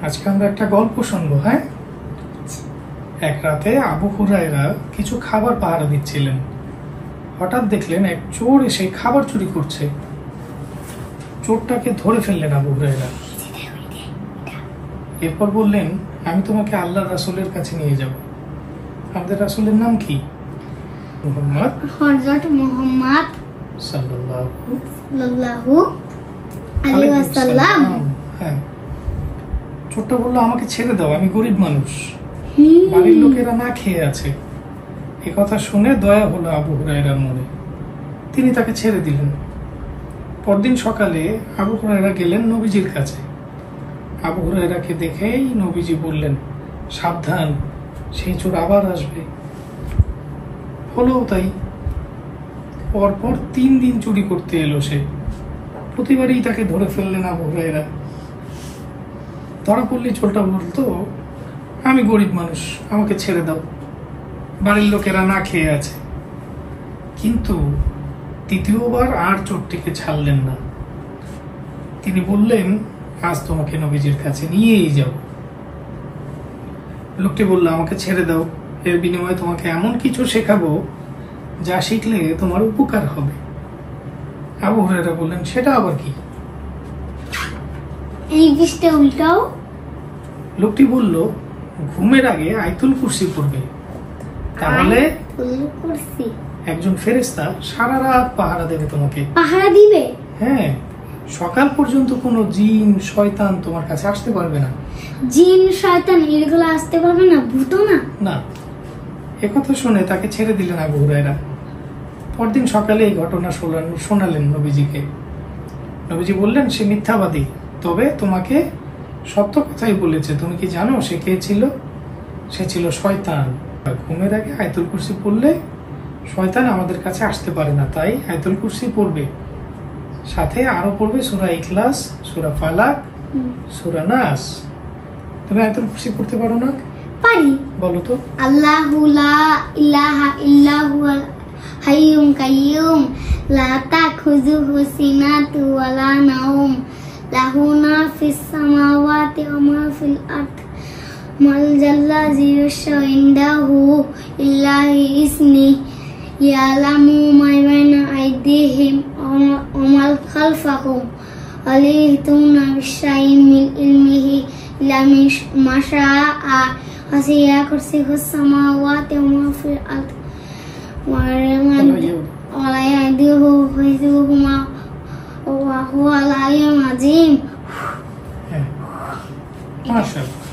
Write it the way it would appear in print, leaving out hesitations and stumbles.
আজকে আমরা একটা গল্প শুনবো। হ্যাঁ, এক রাতে আবু হুরায়রা কিছু খাবার পাহারা দিচ্ছিলেন। হঠাৎ দেখলেন এক চোর এসে খাবার চুরি করছে। চোরটাকে ধরে ফেললেন আবু হুরায়রা। এরপর বললেন, আমি তোমাকে আল্লাহর রাসূলের কাছে নিয়ে যাব। আমাদের রাসূলের নাম কি? মুহাম্মদ হযরত মুহাম্মদ সাল্লাল্লাহু আলাইহি ওয়াসাল্লাম। হ্যাঁ, চোরটা বলল, আমাকে ছেড়ে দাও, আমি গরিব মানুষ, বাড়ির লোকেরা না খেয়ে আছে। এ কথা শুনে দয়া হলো আবু হুরায়রার মনে। তিনি তাকে ছেড়ে দিলেন। পরদিন সকালে আবু হুরায়রা গেলেন নবীজির কাছে। আবু হুরায়রাকে দেখেই নবীজি বললেন, সাবধান, সেই চোর আবার আসবে। হলো তাই। পরপর 3 দিন চুরি করতে এলো সে। প্রতিবারই তাকে ধরে ফেললেন আবু হুরায়রা। ধরা পড়লে চোরটা বলতো, আমি গরিব মানুষ, আমাকে ছেড়ে দাও, বাড়ির লোকেরা না খেয়ে আছে। কিন্তু দ্বিতীয়বার আর চোরটিকে ছাড়লেন না। তিনি বললেন, আজ তোমাকে নবীজির কাছে নিয়েই যাও। লোকটি বলল, আমাকে ছেড়ে দাও, এর বিনিময়ে তোমাকে এমন কিছু শেখাবো যা শিখলে তোমার উপকার হবে। আবু হুরায়রা বললেন, সেটা আবার কি? এই পৃষ্ঠা উল্টাও। লোকটি বলল, ঘুমের আগে আয়াতুল কুরসি পড়বে, তাহলে একজন ফেরেশতা সারা রাত পাহারা দেবে তোমাকে। পাহারা দিবে? হ্যাঁ, সকাল পর্যন্ত কোনো জিন শয়তান তোমার কাছে আসতে পারবে না। জিন শয়তান এগুলো আসতে পারবে না? ভূত না? না। একথা শুনে তাকে ছেড়ে দিলেন আবু হুরায়রা। পরদিন সকালে এই ঘটনা শোনালেন নবীজিকে। নবীজি বললেন, সে মিথ্যাবাদী, তবে তোমাকে সত্য কথাই বলেছে। তুমি কি জানো সে কে ছিল? সে ছিল শয়তান। ঘুমের আগে আয়াতুল কুরসি পড়লে শয়তান আমাদের কাছে আসতে পারে না, তাই আয়াতুল কুরসি পড়বে। সাথে আরো পড়বে সূরা ইখলাস, সূরা ফালাক, সূরা নাস। তুমি আয়াতুল কুরসি পড়তে পারো না? পারি। বলো তো। আল্লাহু লা ইলাহা ইল্লা হুয়াল হাইয়ুম কাইয়ুম লা তাখুযুহু সিনাতু ওয়ালা নাওম লাহু মা ফিস সামাওয়াতি ওয়া মা ফিল আরদ মাল জাল্লাযী ইয়াশাউ ইনদাহু ইল্লা ইসনি ইয়ালামু মা বাইনা আইদিহিম ওয়া মা খালফাহুম আলাইহিতুনা বিশাইইন মিন ইলমিহি ইল্লা মা শাআ ওয়াসি'a কুরসিয়ুহু সামাওয়াতি ওয়া মা ফিল আরদ ওয়া লা ইয়াউদুহু হিফযুহুমা ওয়া হুয়াল আলিয়্যুল আযীম। মাশাআল্লাহ।